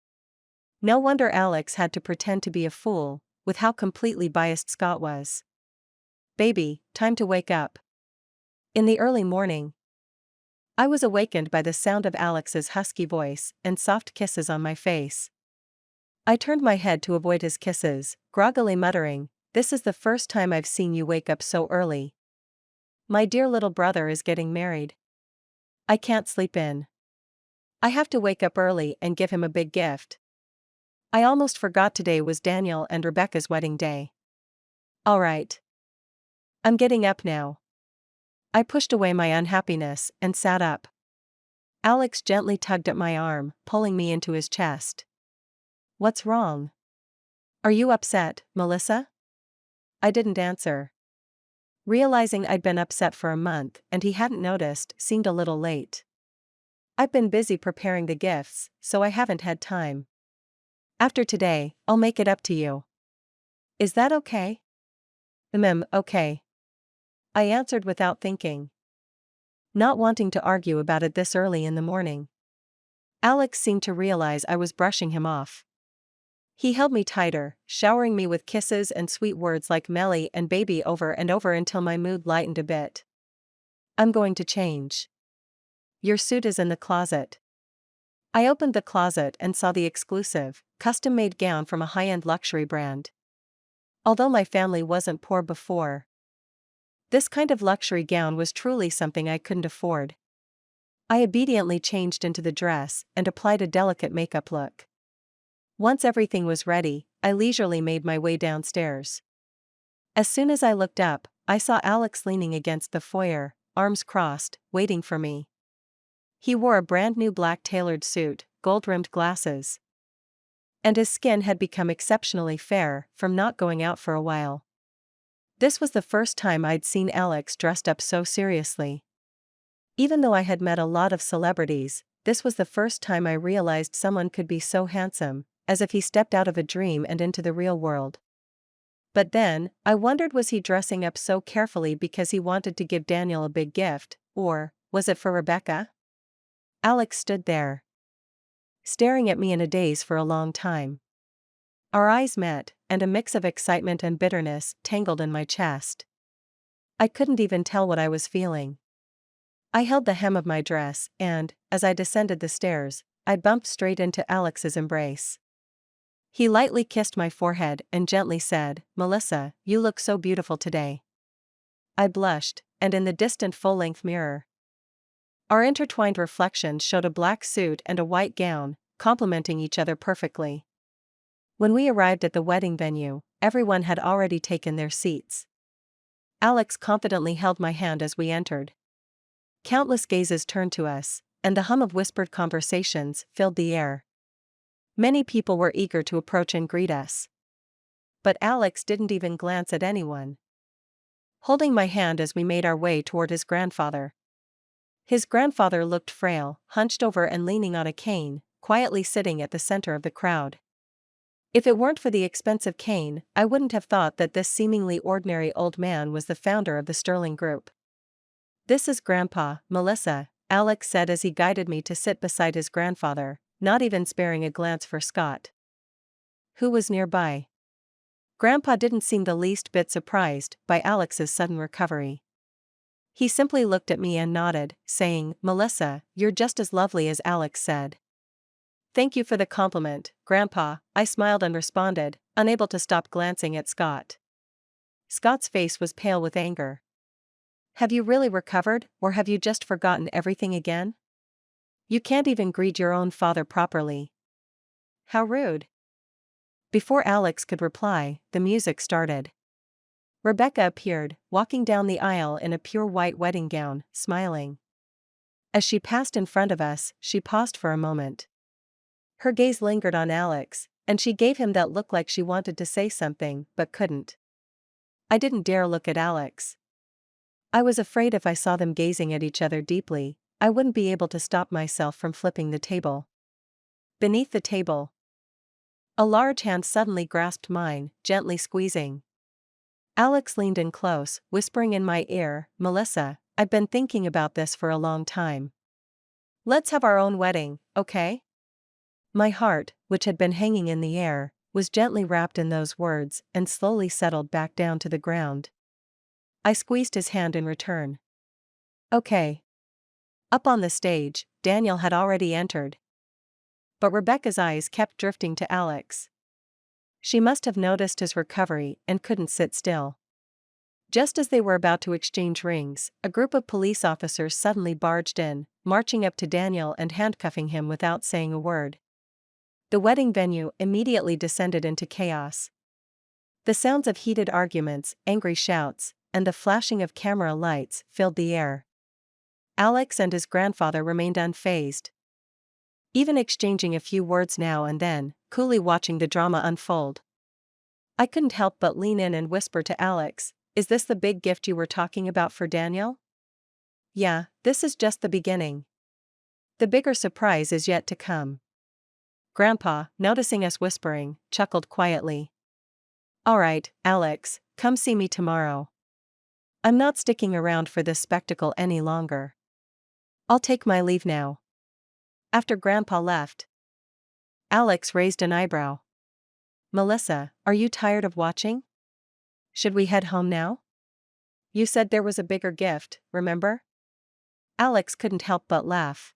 No wonder Alex had to pretend to be a fool, with how completely biased Scott was. "Baby, time to wake up." In the early morning, I was awakened by the sound of Alex's husky voice and soft kisses on my face. I turned my head to avoid his kisses, groggily muttering, "This is the first time I've seen you wake up so early. My dear little brother is getting married. I can't sleep in. I have to wake up early and give him a big gift." I almost forgot today was Daniel and Rebecca's wedding day. "Alright. I'm getting up now." I pushed away my unhappiness and sat up. Alex gently tugged at my arm, pulling me into his chest. "What's wrong? Are you upset, Melissa?" I didn't answer. Realizing I'd been upset for a month and he hadn't noticed seemed a little late. "I've been busy preparing the gifts, so I haven't had time. After today, I'll make it up to you. Is that okay?" Okay." I answered without thinking, not wanting to argue about it this early in the morning. Alex seemed to realize I was brushing him off. He held me tighter, showering me with kisses and sweet words like Melly and baby over and over until my mood lightened a bit. "I'm going to change. Your suit is in the closet." I opened the closet and saw the exclusive, custom-made gown from a high-end luxury brand. Although my family wasn't poor before, this kind of luxury gown was truly something I couldn't afford. I obediently changed into the dress and applied a delicate makeup look. Once everything was ready, I leisurely made my way downstairs. As soon as I looked up, I saw Alex leaning against the foyer, arms crossed, waiting for me. He wore a brand new black tailored suit, gold-rimmed glasses, and his skin had become exceptionally fair from not going out for a while. This was the first time I'd seen Alex dressed up so seriously. Even though I had met a lot of celebrities, this was the first time I realized someone could be so handsome, as if he stepped out of a dream and into the real world. But then, I wondered, was he dressing up so carefully because he wanted to give Daniel a big gift, Or, was it for Rebecca? Alex stood there, staring at me in a daze for a long time. Our eyes met, and a mix of excitement and bitterness tangled in my chest. I couldn't even tell what I was feeling. I held the hem of my dress, and, as I descended the stairs, I bumped straight into Alex's embrace. He lightly kissed my forehead and gently said, "Melissa, you look so beautiful today." I blushed, and in the distant full-length mirror, our intertwined reflections showed a black suit and a white gown, complementing each other perfectly. When we arrived at the wedding venue, everyone had already taken their seats. Alex confidently held my hand as we entered. Countless gazes turned to us, and the hum of whispered conversations filled the air. Many people were eager to approach and greet us. But Alex didn't even glance at anyone, holding my hand as we made our way toward his grandfather. His grandfather looked frail, hunched over and leaning on a cane, quietly sitting at the center of the crowd. If it weren't for the expensive cane, I wouldn't have thought that this seemingly ordinary old man was the founder of the Sterling Group. "This is Grandpa, Melissa," Alex said as he guided me to sit beside his grandfather, not even sparing a glance for Scott, who was nearby. Grandpa didn't seem the least bit surprised by Alex's sudden recovery. He simply looked at me and nodded, saying, "Melissa, you're just as lovely as Alex said." "Thank you for the compliment, Grandpa," I smiled and responded, unable to stop glancing at Scott. Scott's face was pale with anger. "Have you really recovered, or have you just forgotten everything again? You can't even greet your own father properly. How rude." Before Alex could reply, the music started. Rebecca appeared, walking down the aisle in a pure white wedding gown, smiling. As she passed in front of us, she paused for a moment. Her gaze lingered on Alex, and she gave him that look like she wanted to say something but couldn't. I didn't dare look at Alex. I was afraid if I saw them gazing at each other deeply, I wouldn't be able to stop myself from flipping the table. Beneath the table, a large hand suddenly grasped mine, gently squeezing. Alex leaned in close, whispering in my ear, "Melissa, I've been thinking about this for a long time. Let's have our own wedding, okay?" My heart, which had been hanging in the air, was gently wrapped in those words and slowly settled back down to the ground. I squeezed his hand in return. "Okay." Up on the stage, Daniel had already entered. But Rebecca's eyes kept drifting to Alex. She must have noticed his recovery and couldn't sit still. Just as they were about to exchange rings, a group of police officers suddenly barged in, marching up to Daniel and handcuffing him without saying a word. The wedding venue immediately descended into chaos. The sounds of heated arguments, angry shouts, and the flashing of camera lights filled the air. Alex and his grandfather remained unfazed, even exchanging a few words now and then, coolly watching the drama unfold. I couldn't help but lean in and whisper to Alex, "Is this the big gift you were talking about for Daniel?" "Yeah, this is just the beginning. The bigger surprise is yet to come." Grandpa, noticing us whispering, chuckled quietly. "All right, Alex, come see me tomorrow. I'm not sticking around for this spectacle any longer. I'll take my leave now." After Grandpa left, Alex raised an eyebrow. "Melissa, are you tired of watching? Should we head home now? You said there was a bigger gift, remember?" Alex couldn't help but laugh.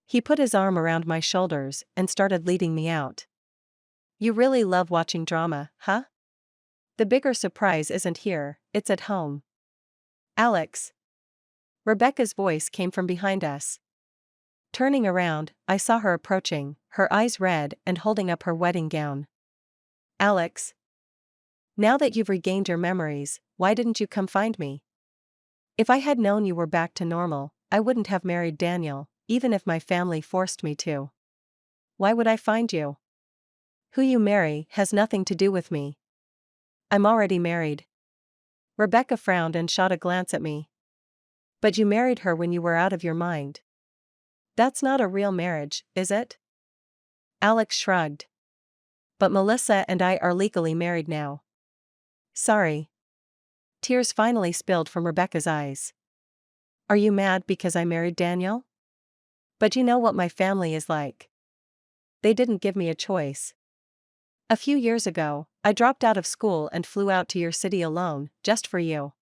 He put his arm around my shoulders and started leading me out. "You really love watching drama, huh? The bigger surprise isn't here, it's at home." "Alex." Rebecca's voice came from behind us. Turning around, I saw her approaching, her eyes red and holding up her wedding gown. "Alex. Now that you've regained your memories, why didn't you come find me? If I had known you were back to normal, I wouldn't have married Daniel, even if my family forced me to. Why would I find you? Who you marry has nothing to do with me. I'm already married." Rebecca frowned and shot a glance at me. "But you married her when you were out of your mind. That's not a real marriage, is it?" Alex shrugged. "But Melissa and I are legally married now." "Sorry." Tears finally spilled from Rebecca's eyes. Are you mad because I married Daniel? But you know what my family is like. They didn't give me a choice. A few years ago, I dropped out of school and flew out to your city alone, just for you.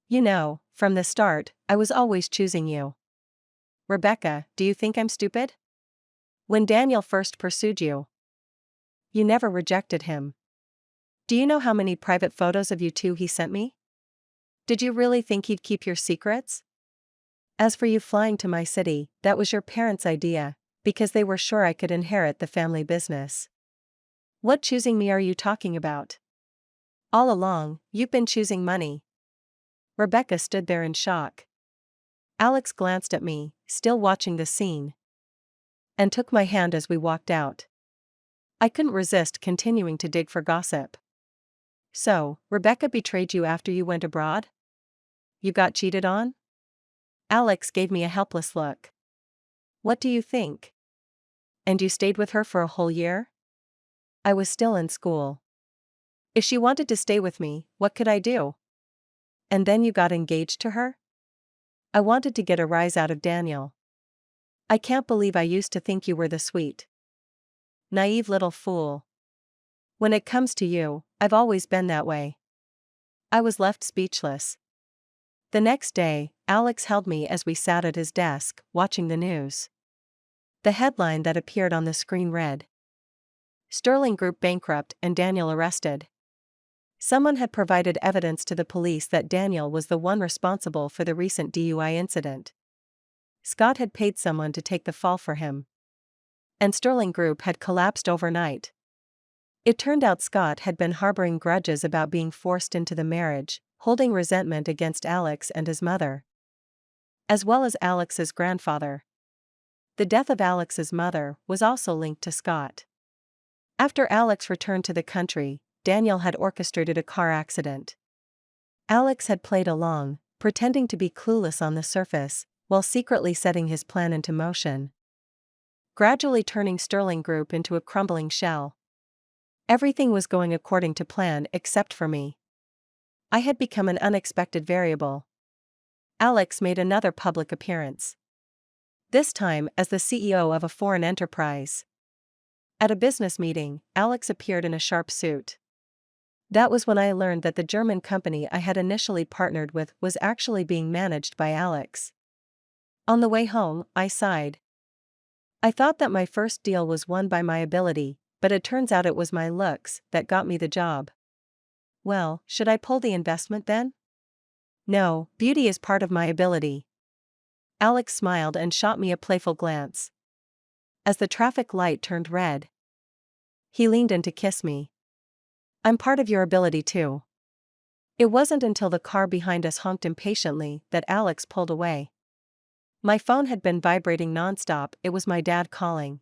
You know, from the start, I was always choosing you. Rebecca, do you think I'm stupid? When Daniel first pursued you, you never rejected him. Do you know how many private photos of you two he sent me? Did you really think he'd keep your secrets? As for you flying to my city, that was your parents' idea, because they were sure I could inherit the family business. What choosing me are you talking about? All along, you've been choosing money. Rebecca stood there in shock. Alex glanced at me, still watching the scene, and took my hand as we walked out. I couldn't resist continuing to dig for gossip. So, Rebecca betrayed you after you went abroad? You got cheated on? Alex gave me a helpless look. What do you think? And you stayed with her for a whole year? I was still in school. If she wanted to stay with me, what could I do? And then you got engaged to her? I wanted to get a rise out of Daniel. I can't believe I used to think you were the sweet, naive little fool. When it comes to you, I've always been that way. I was left speechless. The next day, Alex held me as we sat at his desk, watching the news. The headline that appeared on the screen read, Sterling Group bankrupt and Daniel arrested. Someone had provided evidence to the police that Daniel was the one responsible for the recent DUI incident. Scott had paid someone to take the fall for him. And Sterling Group had collapsed overnight. It turned out Scott had been harboring grudges about being forced into the marriage, holding resentment against Alex and his mother, as well as Alex's grandfather. The death of Alex's mother was also linked to Scott. After Alex returned to the country, Daniel had orchestrated a car accident. Alex had played along, pretending to be clueless on the surface, while secretly setting his plan into motion, gradually turning Sterling Group into a crumbling shell. Everything was going according to plan except for me. I had become an unexpected variable. Alex made another public appearance. This time as the CEO of a foreign enterprise. At a business meeting, Alex appeared in a sharp suit. That was when I learned that the German company I had initially partnered with was actually being managed by Alex. On the way home, I sighed. I thought that my first deal was won by my ability, but it turns out it was my looks that got me the job. Well, should I pull the investment then? No, beauty is part of my ability. Alex smiled and shot me a playful glance. As the traffic light turned red, he leaned in to kiss me. I'm part of your ability too. It wasn't until the car behind us honked impatiently that Alex pulled away. My phone had been vibrating nonstop. It was my dad calling.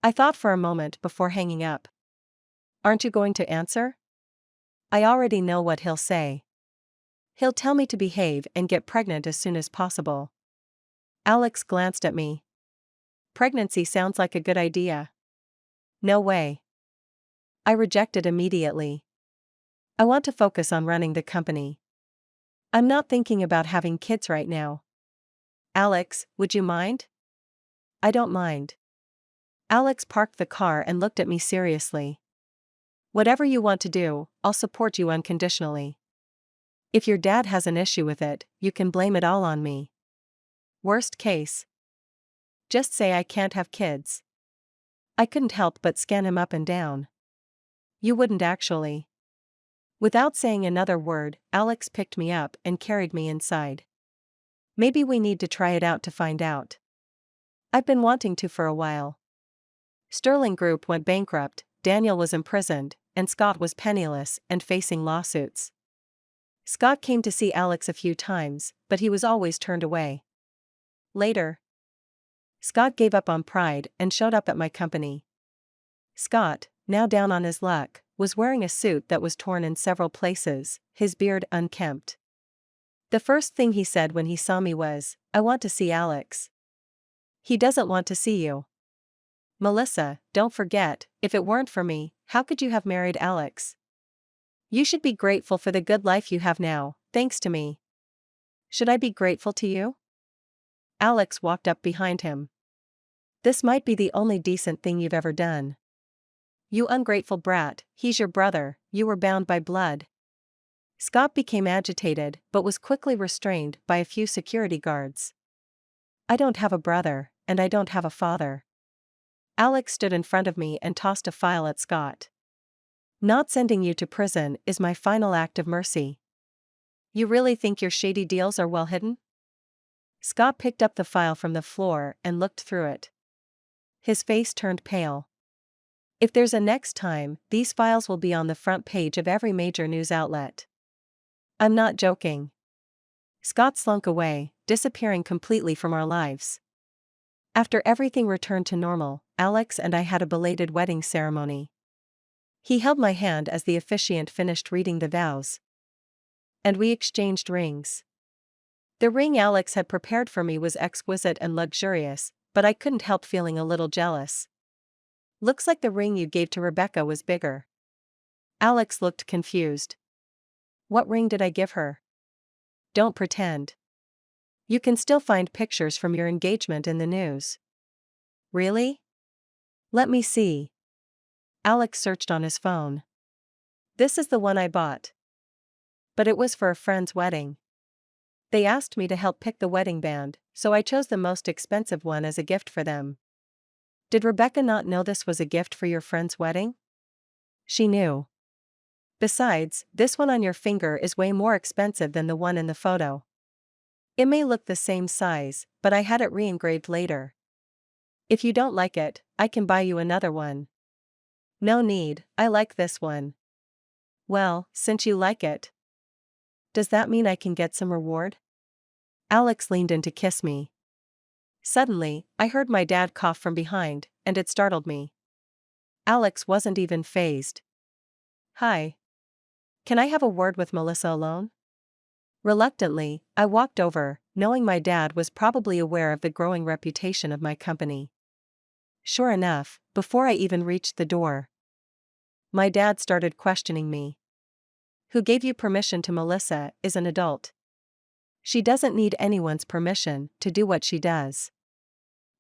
I thought for a moment before hanging up. Aren't you going to answer? I already know what he'll say. He'll tell me to behave and get pregnant as soon as possible. Alex glanced at me. Pregnancy sounds like a good idea. No way. I rejected immediately. I want to focus on running the company. I'm not thinking about having kids right now. Alex, would you mind? I don't mind. Alex parked the car and looked at me seriously. Whatever you want to do, I'll support you unconditionally. If your dad has an issue with it, you can blame it all on me. Worst case, just say I can't have kids. I couldn't help but scan him up and down. You wouldn't actually. Without saying another word, Alex picked me up and carried me inside. Maybe we need to try it out to find out. I've been wanting to for a while. Sterling Group went bankrupt, Daniel was imprisoned, and Scott was penniless and facing lawsuits. Scott came to see Alex a few times, but he was always turned away. Later, Scott gave up on pride and showed up at my company. Scott, now down on his luck, was wearing a suit that was torn in several places, his beard unkempt. The first thing he said when he saw me was, "I want to see Alex." He doesn't want to see you. Melissa, don't forget, if it weren't for me, how could you have married Alex? You should be grateful for the good life you have now, thanks to me. Should I be grateful to you? Alex walked up behind him. This might be the only decent thing you've ever done. You ungrateful brat, he's your brother, you were bound by blood. Scott became agitated but was quickly restrained by a few security guards. I don't have a brother, and I don't have a father. Alex stood in front of me and tossed a file at Scott. Not sending you to prison is my final act of mercy. You really think your shady deals are well hidden? Scott picked up the file from the floor and looked through it. His face turned pale. If there's a next time, these files will be on the front page of every major news outlet. I'm not joking. Scott slunk away, disappearing completely from our lives. After everything returned to normal, Alex and I had a belated wedding ceremony. He held my hand as the officiant finished reading the vows. And we exchanged rings. The ring Alex had prepared for me was exquisite and luxurious, but I couldn't help feeling a little jealous. Looks like the ring you gave to Rebecca was bigger. Alex looked confused. What ring did I give her? Don't pretend. You can still find pictures from your engagement in the news. Really? Let me see. Alex searched on his phone. This is the one I bought. But it was for a friend's wedding. They asked me to help pick the wedding band, so I chose the most expensive one as a gift for them. Did Rebecca not know this was a gift for your friend's wedding? She knew. Besides, this one on your finger is way more expensive than the one in the photo. It may look the same size, but I had it re-engraved later. If you don't like it, I can buy you another one. No need, I like this one. Well, since you like it. Does that mean I can get some reward? Alex leaned in to kiss me. Suddenly, I heard my dad cough from behind, and it startled me. Alex wasn't even fazed. Hi. Can I have a word with Melissa alone? Reluctantly, I walked over, knowing my dad was probably aware of the growing reputation of my company. Sure enough, before I even reached the door, my dad started questioning me. Who gave you permission to? Melissa is an adult. She doesn't need anyone's permission to do what she does.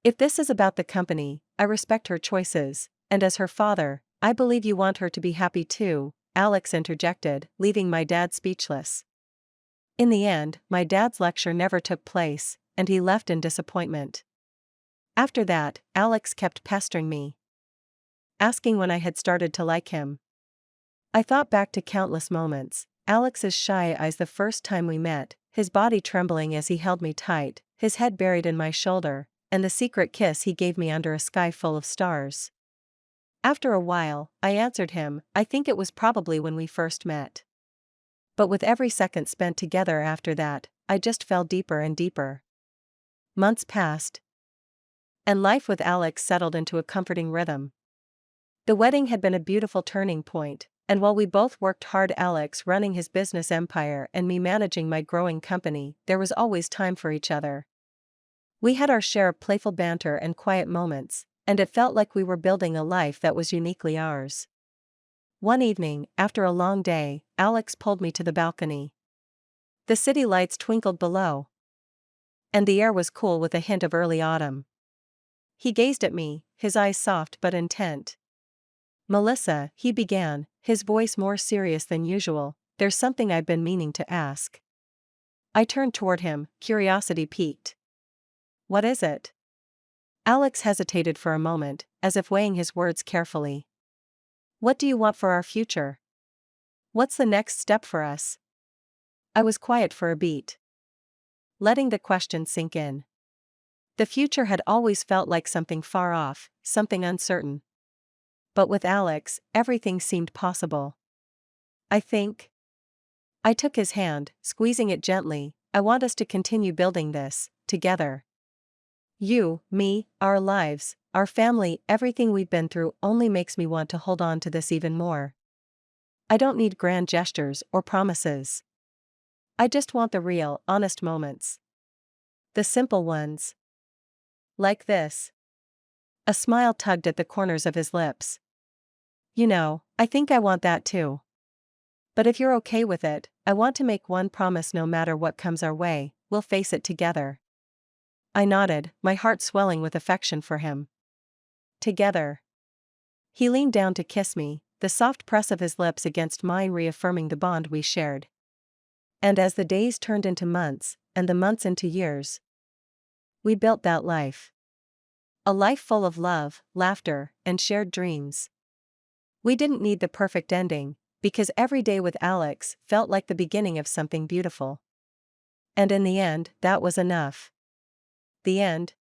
If this is about the company, I respect her choices, and as her father, I believe you want her to be happy too, Alex interjected, leaving my dad speechless. In the end, my dad's lecture never took place, and he left in disappointment. After that, Alex kept pestering me, asking when I had started to like him. I thought back to countless moments, Alex's shy eyes the first time we met, his body trembling as he held me tight, his head buried in my shoulder, and the secret kiss he gave me under a sky full of stars. After a while, I answered him, I think it was probably when we first met. But with every second spent together after that, I just fell deeper and deeper. Months passed, and life with Alex settled into a comforting rhythm. The wedding had been a beautiful turning point, and while we both worked hard, Alex running his business empire and me managing my growing company, there was always time for each other. We had our share of playful banter and quiet moments, and it felt like we were building a life that was uniquely ours. One evening, after a long day, Alex pulled me to the balcony. The city lights twinkled below, and the air was cool with a hint of early autumn. He gazed at me, his eyes soft but intent. Melissa, he began, his voice more serious than usual, there's something I've been meaning to ask. I turned toward him, curiosity piqued. What is it? Alex hesitated for a moment, as if weighing his words carefully. What do you want for our future? What's the next step for us? I was quiet for a beat, letting the question sink in. The future had always felt like something far off, something uncertain. But with Alex, everything seemed possible. I took his hand, squeezing it gently, I want us to continue building this, together. You, me, our lives, our family, everything we've been through only makes me want to hold on to this even more. I don't need grand gestures or promises. I just want the real, honest moments. The simple ones. Like this. A smile tugged at the corners of his lips. You know, I think I want that too. But if you're okay with it, I want to make one promise no matter what comes our way, we'll face it together. I nodded, my heart swelling with affection for him. Together. He leaned down to kiss me, the soft press of his lips against mine reaffirming the bond we shared. And as the days turned into months, and the months into years, we built that life. A life full of love, laughter, and shared dreams. We didn't need the perfect ending, because every day with Alex felt like the beginning of something beautiful. And in the end, that was enough. The end.